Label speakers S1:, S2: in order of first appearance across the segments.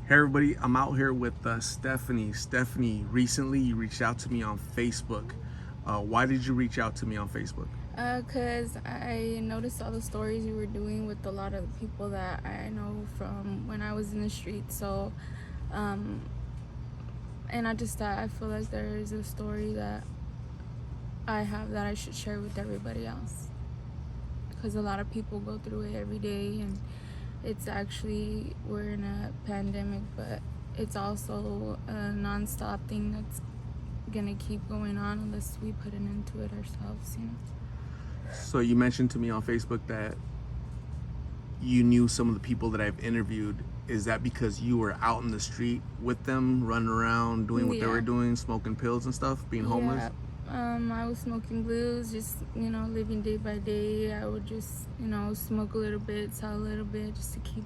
S1: Hey everybody, I'm out here with Stephanie. Stephanie, recently you reached out to me on Facebook. Why did you reach out to me on Facebook?
S2: Cause I noticed all the stories you were doing with a lot of the people that I know from when I was in the street. So, um, and I just thought I feel like there is a story that I have that I should share with everybody else. Because a lot of people go through it every day, and it's actually we're in a pandemic, but it's also a non-stop thing that's gonna keep going on unless we put an end to it ourselves.
S1: So you mentioned to me on Facebook that you knew some of the people that I've interviewed. Is that because you were out in the street with them, running around, doing what they were
S2: Yeah.
S1: doing, smoking pills and stuff, being homeless?
S2: Yeah, I was smoking blues, just, living day by day. I would just, smoke a little bit, sell a little bit, just to keep,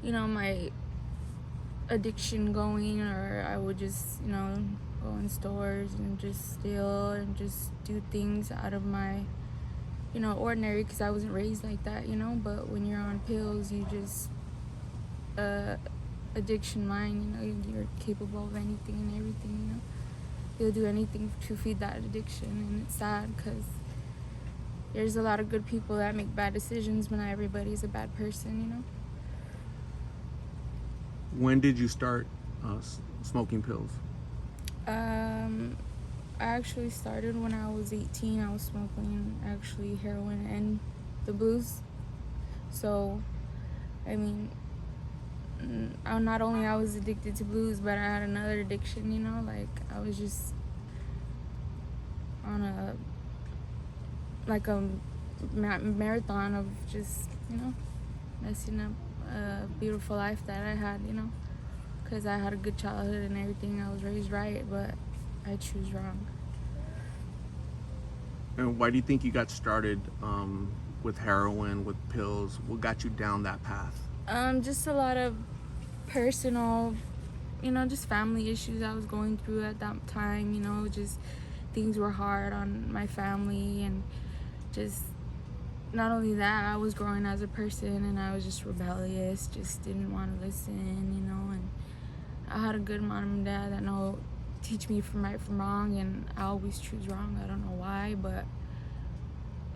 S2: my addiction going. Or I would just, go in stores and just steal and just do things out of my, ordinary, because I wasn't raised like that. But when you're on pills, you just, addiction mind, you're capable of anything and everything. You'll do anything to feed that addiction, and it's sad because there's a lot of good people that make bad decisions, but not everybody's a bad person.
S1: When did you start smoking pills?
S2: I actually started when I was 18. I was smoking actually heroin and the blues. So, I mean, not only I was addicted to blues, but I had another addiction, like I was just on a marathon of just, messing up a beautiful life that I had, because I had a good childhood and everything. I was raised right, but I choose wrong.
S1: And why do you think you got started with heroin, with pills? What got you down that path?
S2: Just a lot of personal, just family issues I was going through at that time. Just things were hard on my family, and just not only that, I was growing as a person, and I was just rebellious, just didn't want to listen, and I had a good mom and dad that know teach me from right from wrong, and I always choose wrong. I don't know why, but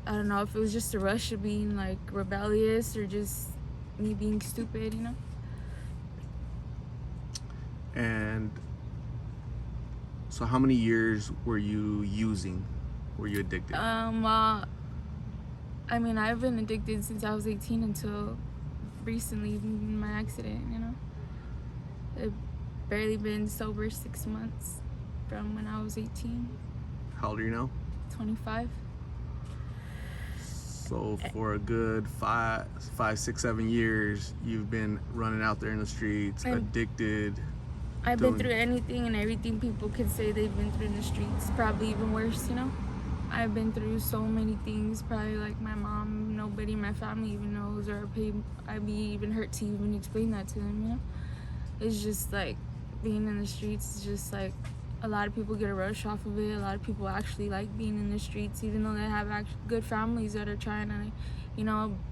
S2: I don't know if it was just a rush of being like rebellious or just me being stupid.
S1: And so how many years were you using? Were you addicted?
S2: Well, I mean, I've been addicted since I was 18 until recently, in my accident. I've barely been sober 6 months from when I was 18.
S1: How old are you now?
S2: 25.
S1: So for a good 5, 6, 7 years, you've been running out there in the streets,
S2: And
S1: addicted.
S2: I've been
S1: doing
S2: through anything and everything people could say they've been through in the streets, probably even worse. I've been through so many things, probably like my mom, nobody in my family even knows, or I'd be even hurt to even explain that to them. It's just like being in the streets is just like a lot of people get a rush off of it. A lot of people actually like being in the streets, even though they have good families that are trying to,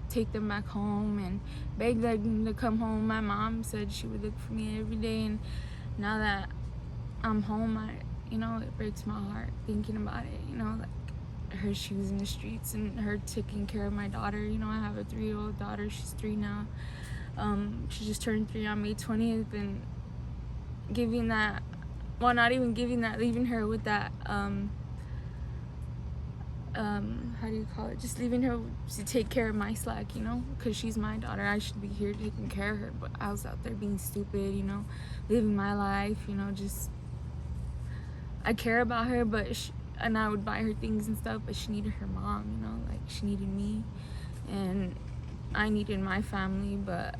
S2: take them back home and beg them to come home. My mom said she would look for me every day, and now that I'm home, it breaks my heart thinking about it. Like her shoes in the streets and her taking care of my daughter. I have a 3-year-old daughter. She's 3 now. She just turned 3 on May 20th, and giving that, well, not even giving that, leaving her with that, how do you call it? Just leaving her to take care of my slack, because she's my daughter. I should be here taking care of her, but I was out there being stupid, living my life, just, I care about her, and I would buy her things and stuff, but she needed her mom, like she needed me, and I needed my family, but,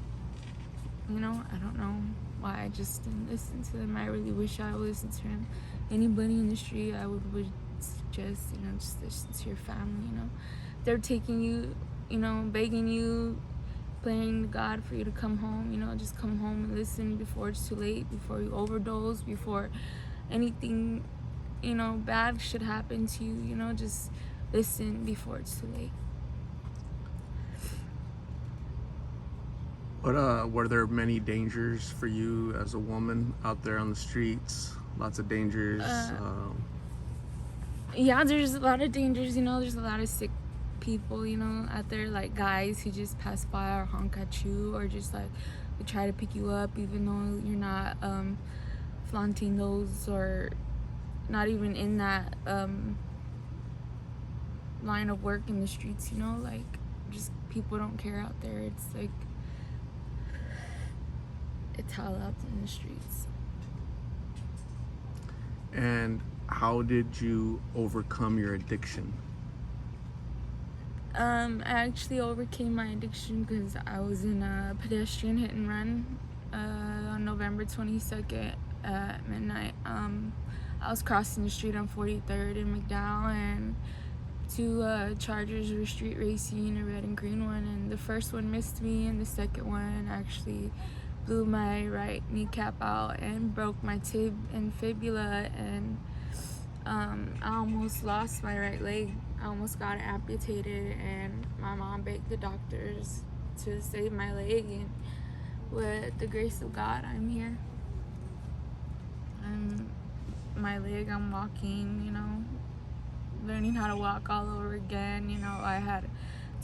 S2: I don't know why I just didn't listen to them. I really wish I would listen to him. Anybody in the street, I would suggest, just listen to your family. They're taking you, begging you, praying to God for you to come home. Just come home and listen before it's too late, before you overdose, before anything, bad should happen to you. Just listen before it's too late.
S1: What were there many dangers for you as a woman out there on the streets? Lots of dangers.
S2: Yeah, there's a lot of dangers, you know. There's a lot of sick people, you know, out there, like guys who just pass by or honk at you, or just like they try to pick you up even though you're not flaunting those, or not even in that line of work in the streets, you know. Like, just people don't care out there. It's like, it's hell out in the streets.
S1: And how did you overcome your addiction?
S2: I actually overcame my addiction because I was in a pedestrian hit and run on November 22nd at midnight. I was crossing the street on 43rd in McDowell, and two Chargers were street racing, a red and green one, and the first one missed me, and the second one actually blew my right kneecap out and broke my tib and fibula, and I almost lost my right leg. I almost got it amputated, and my mom begged the doctors to save my leg, and with the grace of God, I'm here. My leg, I'm walking, you know, learning how to walk all over again. You know, I had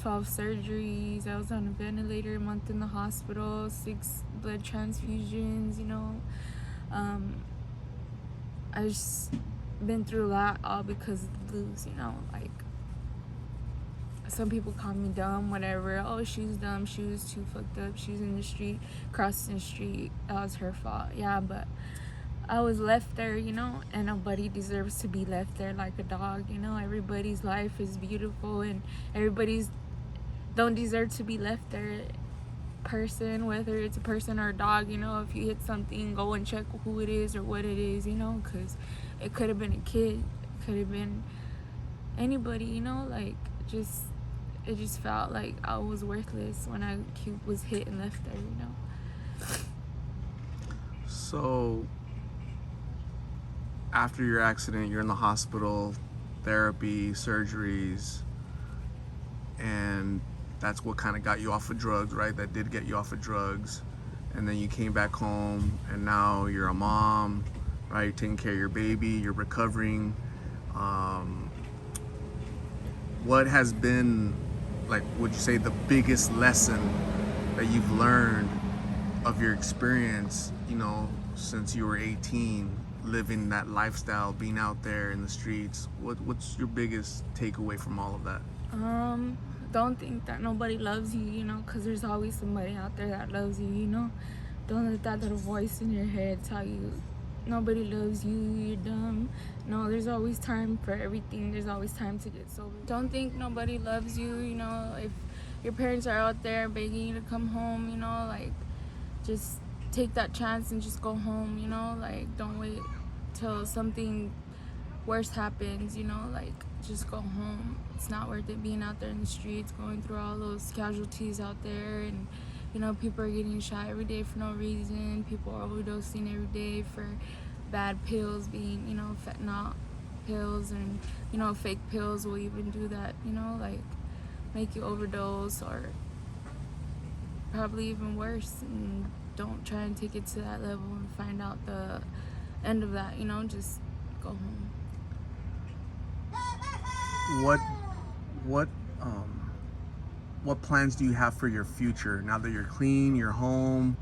S2: 12 surgeries, I was on a ventilator, a month in the hospital, 6 blood transfusions, you know. I just been through a lot, all because of the blues, you know. Like, some people call me dumb, whatever. Oh, she was dumb, she was too fucked up, she was in the street, crossing the street, that was her fault. Yeah, but I was left there, you know, and nobody deserves to be left there like a dog, you know. Everybody's life is beautiful, and everybody's don't deserve to be left there. Person, whether it's a person or a dog, you know, if you hit something, go and check who it is or what it is, you know, because it could have been a kid, it could have been anybody, you know. Like, it just felt like I was worthless when I was hit and left there, you know.
S1: So after your accident, you're in the hospital, therapy, surgeries, and that's what kind of got you off of drugs, right? That did get you off of drugs. And then you came back home, and now you're a mom, right? You're taking care of your baby, you're recovering. What has been, like, would you say, the biggest lesson that you've learned of your experience, you know, since you were 18, living that lifestyle, being out there in the streets? What's your biggest takeaway from all of that?
S2: Don't think that nobody loves you, you know, because there's always somebody out there that loves you, you know. Don't let that little voice in your head tell you nobody loves you, you're dumb. No, there's always time for everything. There's always time to get sober. Don't think nobody loves you, you know. If your parents are out there begging you to come home, you know, like, just take that chance and just go home, you know. Like, don't wait till something worse happens, you know. Like, just go home. It's not worth it being out there in the streets, going through all those casualties out there, and, you know, people are getting shot every day for no reason. People are overdosing every day for bad pills, being, you know, fentanyl pills, and, you know, fake pills will even do that, you know, like, make you overdose, or probably even worse. And don't try and take it to that level and find out the end of that, you know. Just go home.
S1: What plans do you have for your future now that you're clean, you're home,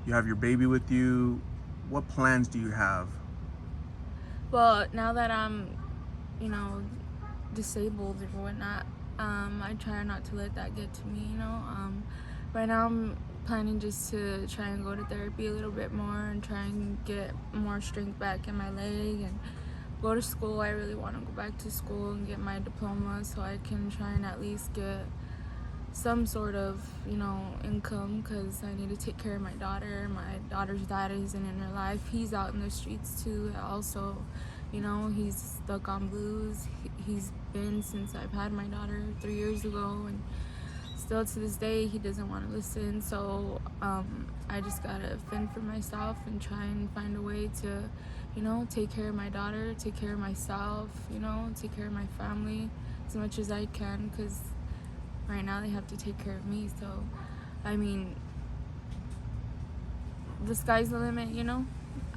S1: you have your baby with you? What plans do you have?
S2: Well, now that I'm, you know, disabled or whatnot, I try not to let that get to me, you know. Right now I'm planning just to try and go to therapy a little bit more and try and get more strength back in my leg, and go to school. I really want to go back to school and get my diploma so I can try and at least get some sort of, you know, income, because I need to take care of my daughter. My daughter's dad isn't in her life. He's out in the streets too also, you know. He's stuck on blues. He's been since I've had my daughter 3 years ago, and still to this day he doesn't want to listen. So I just gotta fend for myself and try and find a way to, you know, take care of my daughter, take care of myself, you know, take care of my family as much as I can, because right now they have to take care of me. So, I mean, the sky's the limit, you know.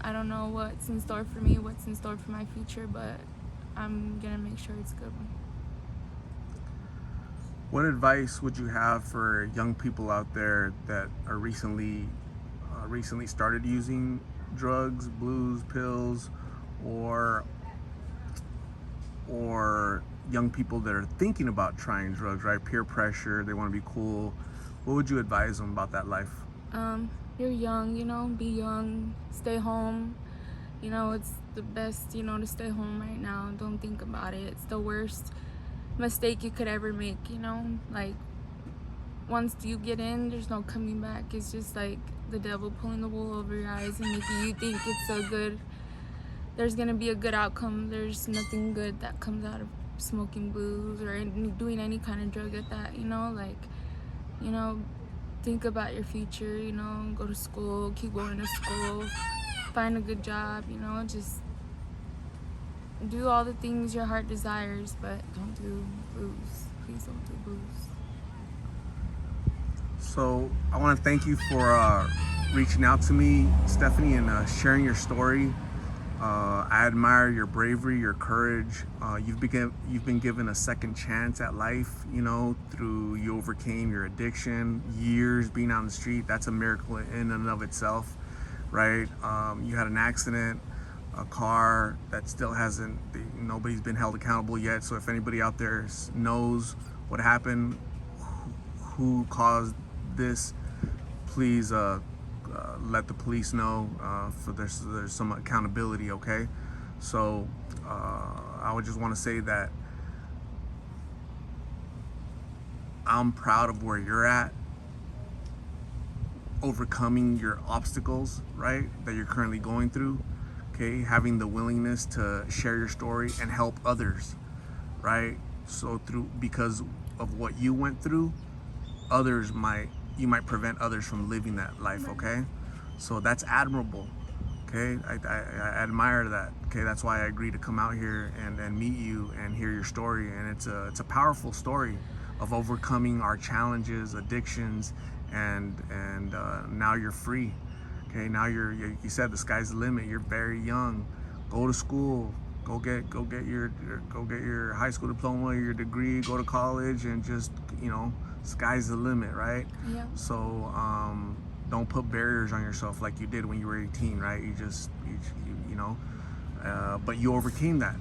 S2: I don't know what's in store for me, what's in store for my future, but I'm gonna make sure it's a good one.
S1: What advice would you have for young people out there that are recently started using drugs, blues, pills, or young people that are thinking about trying drugs, right? Peer pressure, they want to be cool. What would you advise them about that life?
S2: You're young, you know, be young, stay home. You know, it's the best, you know, to stay home right now. Don't think about it. It's the worst mistake you could ever make, you know? Like, once you get in, there's no coming back. It's just like the devil pulling the wool over your eyes and making you think there's gonna be a good outcome. There's nothing good that comes out of smoking blues or doing any kind of drug at that, you know? Like, you know, think about your future, you know, go to school, keep going to school, find a good job, you know, just do all the things your heart desires, but don't do blues. Please don't do blues.
S1: So I want to thank you for reaching out to me, Stephanie, and sharing your story. I admire your bravery, your courage. You've been given a second chance at life, you know, through you overcame your addiction, years being on the street. That's a miracle in and of itself, right? You had an accident, a car that still hasn't, nobody's been held accountable yet. So if anybody out there knows what happened, who caused this, please let the police know, for there's some accountability, okay? So I would just want to say that I'm proud of where you're at, overcoming your obstacles, right, that you're currently going through, okay? Having the willingness to share your story and help others, right? So because of what you went through, you might prevent others from living that life, okay? So that's admirable, okay? I admire that, okay? That's why I agreed to come out here and meet you and hear your story. And it's a powerful story of overcoming our challenges, addictions, and now you're free, okay? Now you said the sky's the limit. You're very young. Go to school. Go get your high school diploma, your degree. Go to college, and just, you know, sky's the limit, right?
S2: Yeah.
S1: So don't put barriers on yourself like you did when you were 18, right? You know, but you overcame that,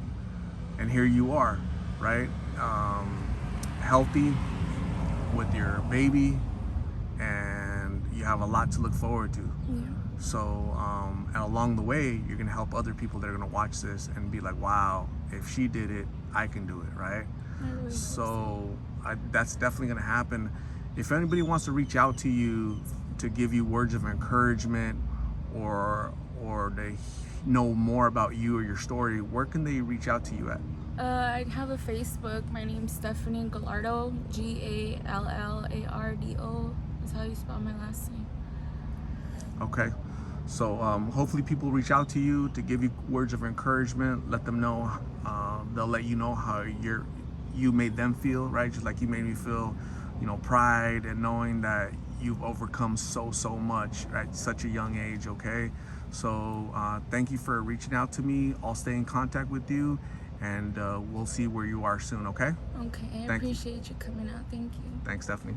S1: and here you are, right? Healthy with your baby, and you have a lot to look forward to.
S2: Yeah.
S1: So and along the way, you're gonna help other people that are gonna watch this and be like, wow, if she did it, I can do it, right?
S2: I really hope
S1: So that's definitely going to happen. If anybody wants to reach out to you to give you words of encouragement, or they know more about you or your story, where can they reach out to you at?
S2: I have a Facebook. My name's Stephanie Gallardo, Gallardo. That's how you spell my last name.
S1: Okay. So hopefully people reach out to you to give you words of encouragement. Let them know, they'll let you know how you made them feel, right? Just like you made me feel, you know, pride and knowing that you've overcome so much at such a young age, okay? So thank you for reaching out to me. I'll stay in contact with you, and we'll see where you are soon, okay?
S2: Okay, I
S1: Thank you.
S2: appreciate you coming out. Thank you.
S1: Thanks, Stephanie.